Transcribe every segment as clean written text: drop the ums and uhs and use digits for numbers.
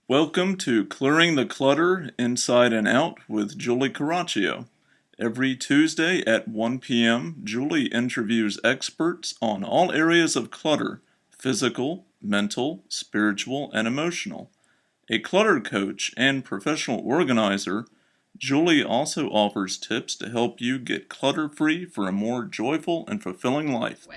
Welcome to Clearing the Clutter Inside and Out with Julie Coraccio. Every Tuesday at 1 p.m., Julie interviews experts on all areas of clutter: physical, mental, spiritual, and emotional. A clutter coach and professional organizer, Julie also offers tips to help you get clutter-free for a more joyful and fulfilling life.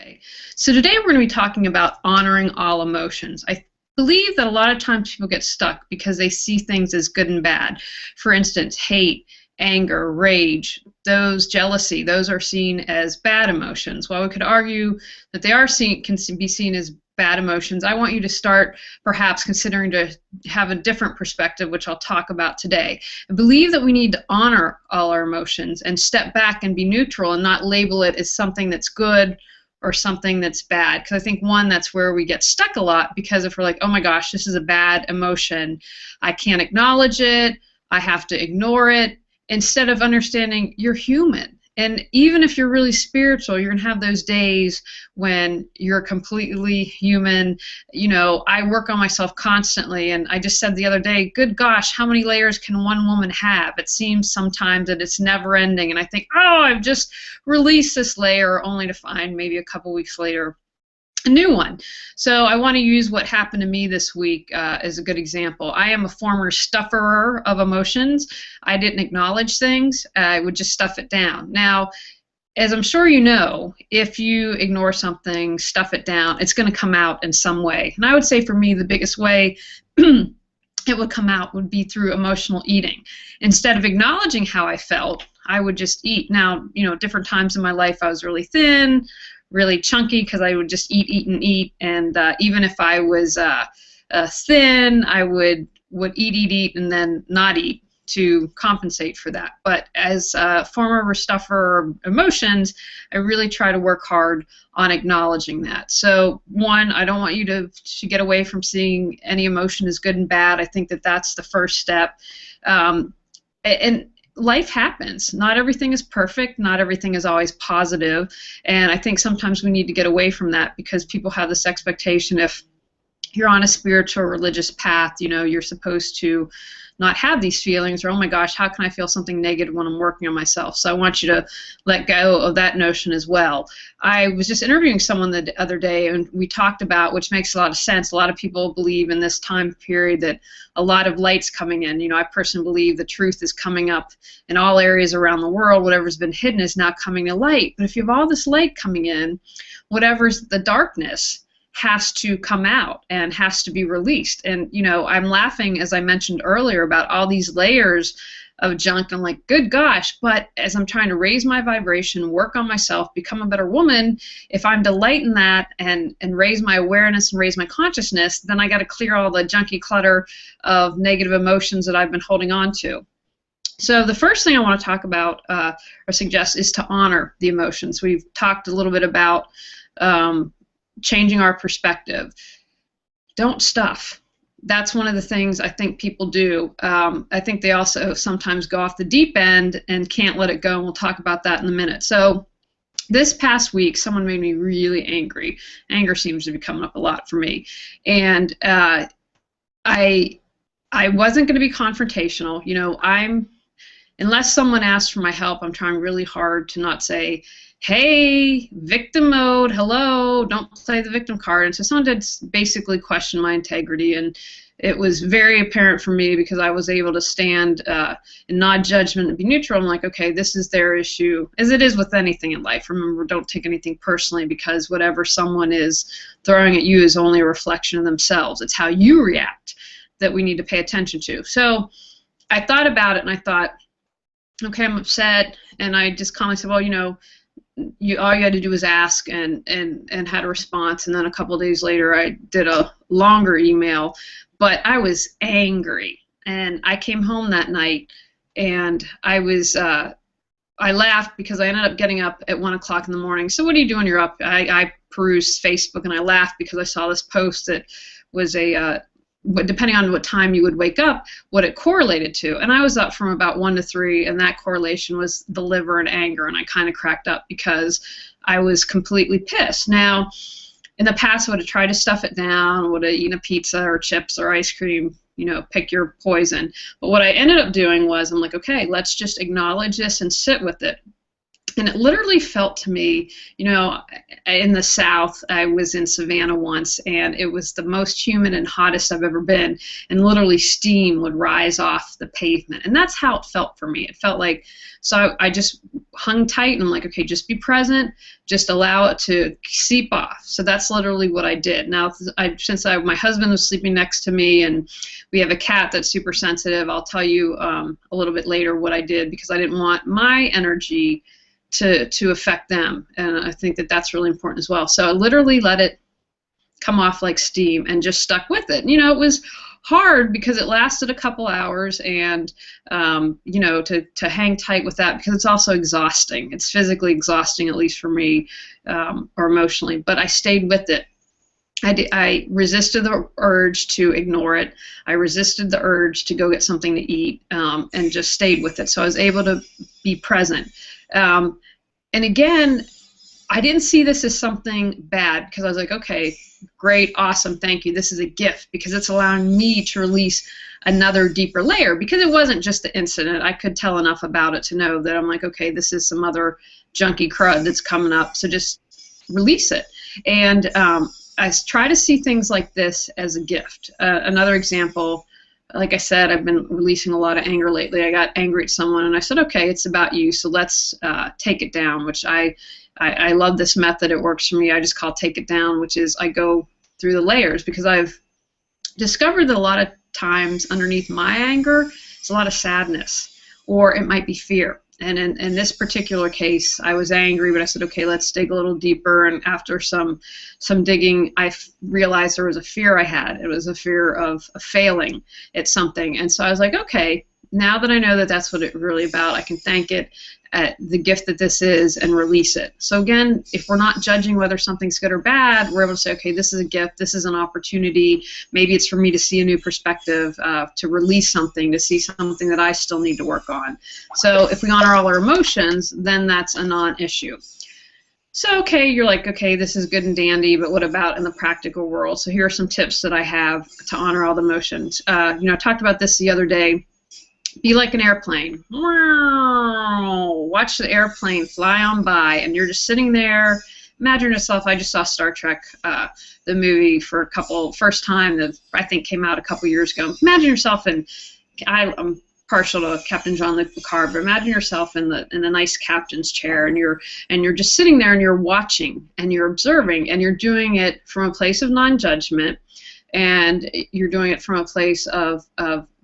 So today we're going to be talking about honoring all emotions. I believe that a lot of times people get stuck because they see things as good and bad. For instance, hate, anger, rage, jealousy, those are seen as bad emotions. While we could argue that they can be seen as bad emotions, I want you to start perhaps considering to have a different perspective, which I'll talk about today. I believe that we need to honor all our emotions and step back and be neutral and not label it as something that's good or something that's bad. Because I think, one, that's where we get stuck a lot, because if we're like, oh my gosh, this is a bad emotion, I can't acknowledge it, I have to ignore it, instead of understanding you're human. And even if you're really spiritual, you're going to have those days when you're completely human. You know, I work on myself constantly, and I just said the other day, good gosh, how many layers can one woman have? It seems sometimes that it's never ending, and I think, oh, I've just released this layer, only to find maybe a couple weeks later a new one. So I want to use what happened to me this week as a good example. I am a former stufferer of emotions. I didn't acknowledge things. I would just stuff it down. Now, as I'm sure you know, if you ignore something, stuff it down, it's going to come out in some way. And I would say for me, the biggest way it would come out would be through emotional eating. Instead of acknowledging how I felt, I would just eat. Now, you know, different times in my life I was really thin, really chunky, because I would just eat, and even if I was thin, I would eat, and then not eat to compensate for that. But as a former stuffer of emotions, I really try to work hard on acknowledging that. So, one, I don't want you to get away from seeing any emotion as good and bad. I think that that's the first step. And life happens. Not everything is perfect. Not everything is always positive. And I think sometimes we need to get away from that, because people have this expectation, if you're on a spiritual, religious path, you know, you're supposed to not have these feelings, or, oh my gosh, how can I feel something negative when I'm working on myself? So I want you to let go of that notion as well. I was just interviewing someone the other day, and we talked about, which makes a lot of sense, a lot of people believe in this time period that a lot of light's coming in. You know, I personally believe the truth is coming up in all areas around the world. Whatever's been hidden is now coming to light. But if you have all this light coming in, whatever's the darkness has to come out and has to be released. And, you know, I'm laughing, as I mentioned earlier, about all these layers of junk. I'm like, good gosh, but as I'm trying to raise my vibration, work on myself, become a better woman, if I'm to lighten that and raise my awareness and raise my consciousness, then I got to clear all the junky clutter of negative emotions that I've been holding on to. So the first thing I want to talk about or suggest is to honor the emotions. We've talked a little bit about changing our perspective. Don't stuff. That's one of the things I think people do. I think they also sometimes go off the deep end and can't let it go, and we'll talk about that in a minute. So this past week, someone made me really angry. Anger seems to be coming up a lot for me. And I wasn't going to be confrontational. You know, unless someone asks for my help, I'm trying really hard to not say, hey, victim mode, hello, don't play the victim card. And so someone did basically question my integrity, and it was very apparent for me, because I was able to stand in non-judgment and be neutral. I'm like, okay, this is their issue, as it is with anything in life. Remember, don't take anything personally, because whatever someone is throwing at you is only a reflection of themselves. It's how you react that we need to pay attention to. So I thought about it, and I thought, okay, I'm upset, and I just calmly said, well, you know, all you had to do was ask, and had a response. And then a couple of days later, I did a longer email, but I was angry. And I came home that night, and I laughed, because I ended up getting up at 1 o'clock in the morning. So what do you do when you're up? I perused Facebook, and I laughed because I saw this post that was depending on what time you would wake up, what it correlated to. And I was up from about 1 to 3, and that correlation was the liver and anger, and I kind of cracked up because I was completely pissed. Now, in the past, I would have tried to stuff it down, would have eaten a pizza or chips or ice cream, pick your poison. But what I ended up doing was I'm like, okay, let's just acknowledge this and sit with it. And it literally felt to me, in the South, I was in Savannah once, and it was the most humid and hottest I've ever been, and literally steam would rise off the pavement. And that's how it felt for me. It felt like, so I just hung tight, and I'm like, okay, just be present, just allow it to seep off. So that's literally what I did. Now, since my husband was sleeping next to me, and we have a cat that's super sensitive, I'll tell you a little bit later what I did, because I didn't want my energy to affect them, and I think that that's really important as well. So I literally let it come off like steam and just stuck with it. It was hard because it lasted a couple hours, and to hang tight with that, because it's also exhausting. It's physically exhausting, at least for me, or emotionally. But I stayed with it. I resisted the urge to ignore it. I resisted the urge to go get something to eat, and just stayed with it. So I was able to be present. And again, I didn't see this as something bad, because I was like, okay, great, awesome, thank you. This is a gift, because it's allowing me to release another deeper layer, because it wasn't just the incident. I could tell enough about it to know that I'm like, okay, this is some other junky crud that's coming up, so just release it. And I try to see things like this as a gift. Another example, like I said, I've been releasing a lot of anger lately. I got angry at someone, and I said, okay, it's about you, so let's take it down, which I love this method. It works for me. I just call take it down, which is I go through the layers, because I've discovered that a lot of times underneath my anger is a lot of sadness, or it might be fear. And in this particular case, I was angry, but I said, okay, let's dig a little deeper. And after some digging, I realized there was a fear I had. It was a fear of failing at something. And so I was like, okay, now that I know that that's what it's really about, I can thank it at the gift that this is and release it. So again, if we're not judging whether something's good or bad, we're able to say, okay, this is a gift, this is an opportunity, maybe it's for me to see a new perspective, to release something, to see something that I still need to work on. So if we honor all our emotions, then that's a non-issue. So, okay, you're like, okay, this is good and dandy, but what about in the practical world? So here are some tips that I have to honor all the emotions. I talked about this the other day. Be like an airplane. Watch the airplane fly on by, and you're just sitting there. Imagine yourself. I just saw Star Trek, the movie, for first time that I think came out a couple years ago. Imagine yourself in. I'm partial to Captain Jean-Luc Picard, but imagine yourself in the nice captain's chair, and you're just sitting there, and you're watching, and you're observing, and you're doing it from a place of non-judgment, and you're doing it from a place of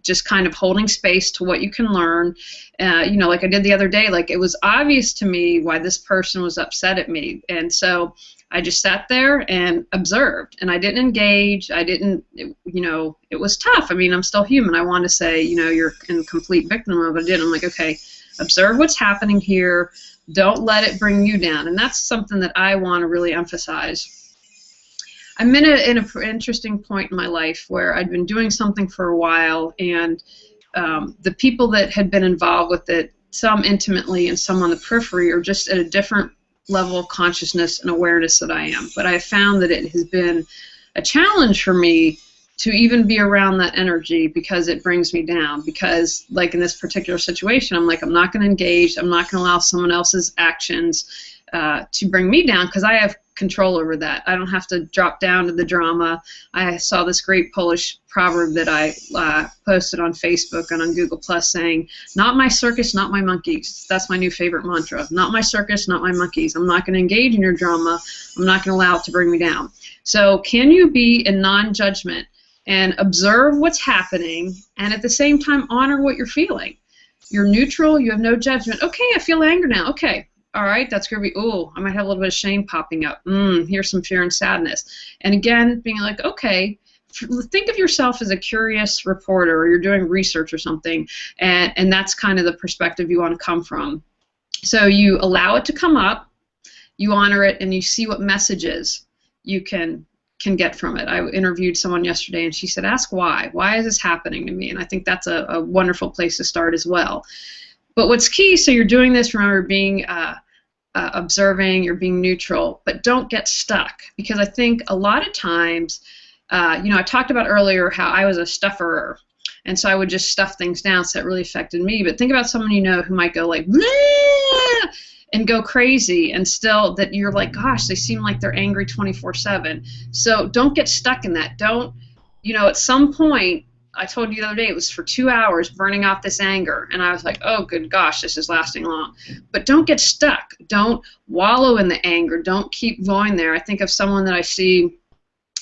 just kind of holding space to what you can learn. Like I did the other day, like it was obvious to me why this person was upset at me. And so I just sat there and observed, and I didn't engage. It was tough. I mean, I'm still human. I want to say, you're in complete victim mode, but I didn't. I'm like, okay, observe what's happening here. Don't let it bring you down. And that's something that I want to really emphasize. I'm in an interesting point in my life where I'd been doing something for a while, and the people that had been involved with it, some intimately and some on the periphery, are just at a different level of consciousness and awareness that I am. But I found that it has been a challenge for me to even be around that energy, because it brings me down. Because, like in this particular situation, I'm like, I'm not going to engage. I'm not going to allow someone else's actions to bring me down, because I have control over that. I don't have to drop down to the drama. I saw this great Polish proverb that I posted on Facebook and on Google Plus saying, not my circus, not my monkeys. That's my new favorite mantra. Not my circus, not my monkeys. I'm not going to engage in your drama. I'm not going to allow it to bring me down. So can you be in non-judgment and observe what's happening, and at the same time honor what you're feeling? You're neutral. You have no judgment. Okay, I feel anger now. Okay. All right, that's going to be, oh, I might have a little bit of shame popping up. Here's some fear and sadness. And again, being like, okay, think of yourself as a curious reporter, or you're doing research or something, and that's kind of the perspective you want to come from. So you allow it to come up, you honor it, and you see what messages you can get from it. I interviewed someone yesterday, and she said, ask why. Why is this happening to me? And I think that's a wonderful place to start as well. But what's key, so you're doing this, remember, being observing, you're being neutral, but don't get stuck, because I think a lot of times I talked about earlier how I was a stufferer. And so I would just stuff things down, so that really affected me. But think about someone who might go like, "Bleh!" and go crazy, and still that you're like, gosh, they seem like they're angry 24/7. So don't get stuck in that. Don't, at some point, I told you the other day, it was for 2 hours burning off this anger. And I was like, oh, good gosh, this is lasting long. But don't get stuck. Don't wallow in the anger. Don't keep going there. I think of someone that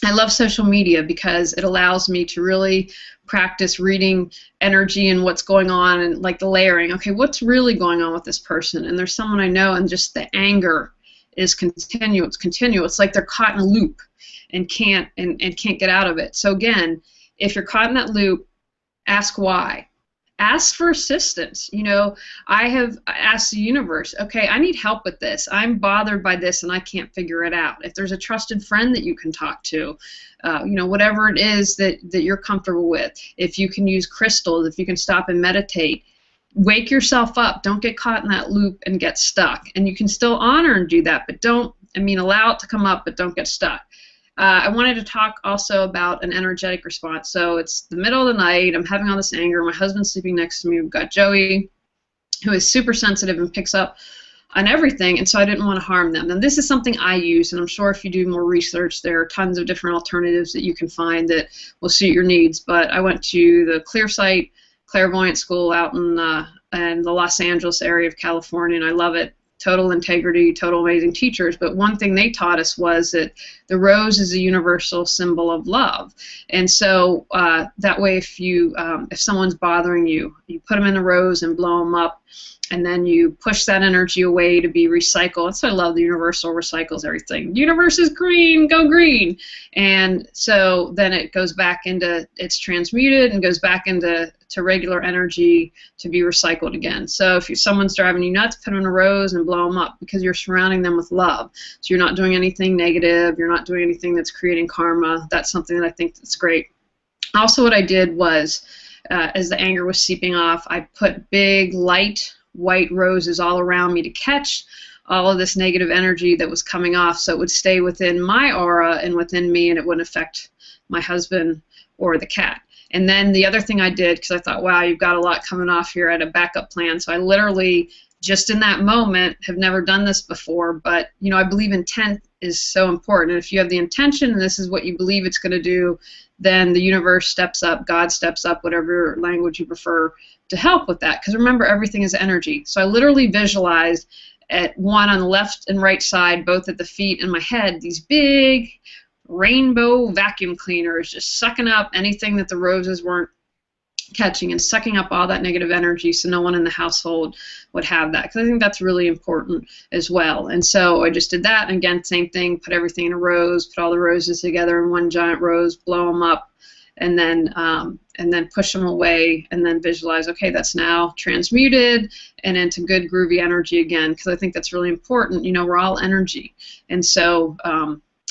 I love social media because it allows me to really practice reading energy and what's going on and like the layering. Okay, what's really going on with this person? And there's someone I know and just the anger is continuous. It's like they're caught in a loop and can't get out of it. So again, if you're caught in that loop, ask why. Ask for assistance. I have asked the universe, okay, I need help with this. I'm bothered by this and I can't figure it out. If there's a trusted friend that you can talk to, whatever it is that you're comfortable with. If you can use crystals, if you can stop and meditate, wake yourself up. Don't get caught in that loop and get stuck. And you can still honor and do that, but allow it to come up, but don't get stuck. I wanted to talk also about an energetic response. So it's the middle of the night. I'm having all this anger. My husband's sleeping next to me. We've got Joey, who is super sensitive and picks up on everything, and so I didn't want to harm them. And this is something I use, and I'm sure if you do more research, there are tons of different alternatives that you can find that will suit your needs. But I went to the Clearsight Clairvoyant School out in the Los Angeles area of California, and I love it. Total integrity, total amazing teachers. But one thing they taught us was that the rose is a universal symbol of love. And so that way, if someone's bothering you, you put them in the rose and blow them up, and then you push that energy away to be recycled. That's why I love the universal recycles everything. The universe is green, go green. And so then it goes back it's transmuted and goes back into regular energy to be recycled again. So if someone's driving you nuts, put them in a rose and blow them up because you're surrounding them with love. So you're not doing anything negative. You're not doing anything that's creating karma. That's something that I think that's great. Also, what I did was, as the anger was seeping off, I put big, light, white roses all around me to catch all of this negative energy that was coming off, so it would stay within my aura and within me, and it wouldn't affect my husband or the cat. And then the other thing I did, because I thought, wow, you've got a lot coming off here, I had a backup plan. So I literally, just in that moment, have never done this before, but I believe intent is so important. And if you have the intention and this is what you believe it's going to do, then the universe steps up, God steps up, whatever language you prefer, to help with that. Because remember, everything is energy. So I literally visualized at one on the left and right side, both at the feet and my head, these big rainbow vacuum cleaners just sucking up anything that the roses weren't catching and sucking up all that negative energy, so no one in the household would have that, because I think that's really important as well. And so I just did that, and again, same thing, put everything in a rose, put all the roses together in one giant rose, blow them up, and then push them away, and then visualize, okay, that's now transmuted and into good groovy energy again, because I think that's really important. We're all energy. And so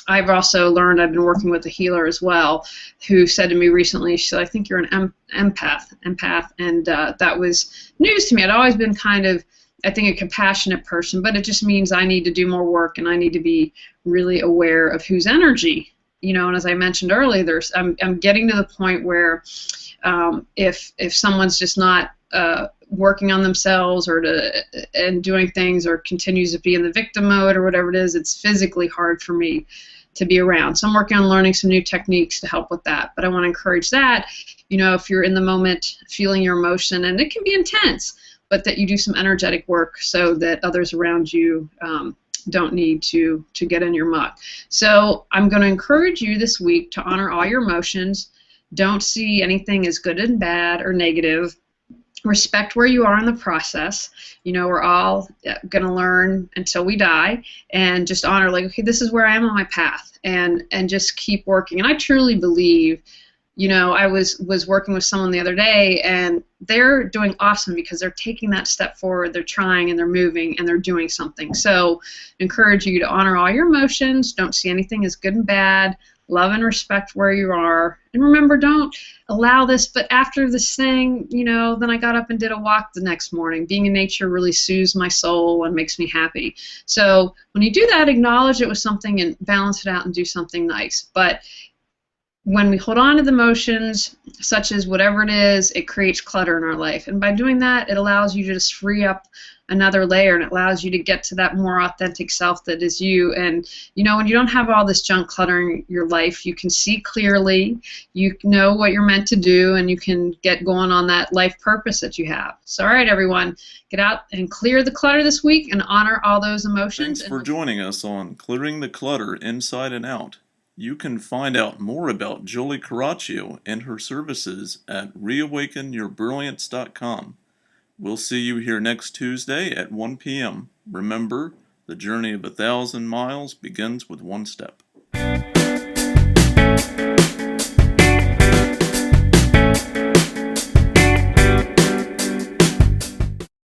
I've also learned, I've been working with a healer as well, who said to me recently, she said, I think you're an empath, and that was news to me. I'd always been kind of, I think, a compassionate person, but it just means I need to do more work, and I need to be really aware of whose energy, and as I mentioned earlier, I'm getting to the point where if someone's just not working on themselves and doing things, or continues to be in the victim mode or whatever it is, it's physically hard for me to be around. So I'm working on learning some new techniques to help with that. But I want to encourage that, if you're in the moment feeling your emotion, and it can be intense, but that you do some energetic work so that others around you don't need to get in your muck. So I'm going to encourage you this week to honor all your emotions. Don't see anything as good and bad or negative. Respect where you are in the process. We're all going to learn until we die, and just honor, like, okay, this is where I am on my path, and just keep working. And I truly believe, I was working with someone the other day, and they're doing awesome because they're taking that step forward, they're trying, and they're moving, and they're doing something. So I encourage you to honor all your emotions. Don't see anything as good and bad. Love and respect where you are. And remember, don't allow this, but after this thing, then I got up and did a walk the next morning. Being in nature really soothes my soul and makes me happy. So when you do that, acknowledge it was something and balance it out and do something nice. But when we hold on to the emotions, such as whatever it is, it creates clutter in our life. And by doing that, it allows you to just free up another layer, and it allows you to get to that more authentic self that is you. And when you don't have all this junk cluttering your life, you can see clearly, you know what you're meant to do, and you can get going on that life purpose that you have. So all right, everyone, get out and clear the clutter this week and honor all those emotions. Thanks for joining us on Clearing the Clutter Inside and Out. You can find out more about Julie Coraccio and her services at reawakenyourbrilliance.com. We'll see you here next Tuesday at 1 p.m. Remember, the journey of 1,000 miles begins with one step.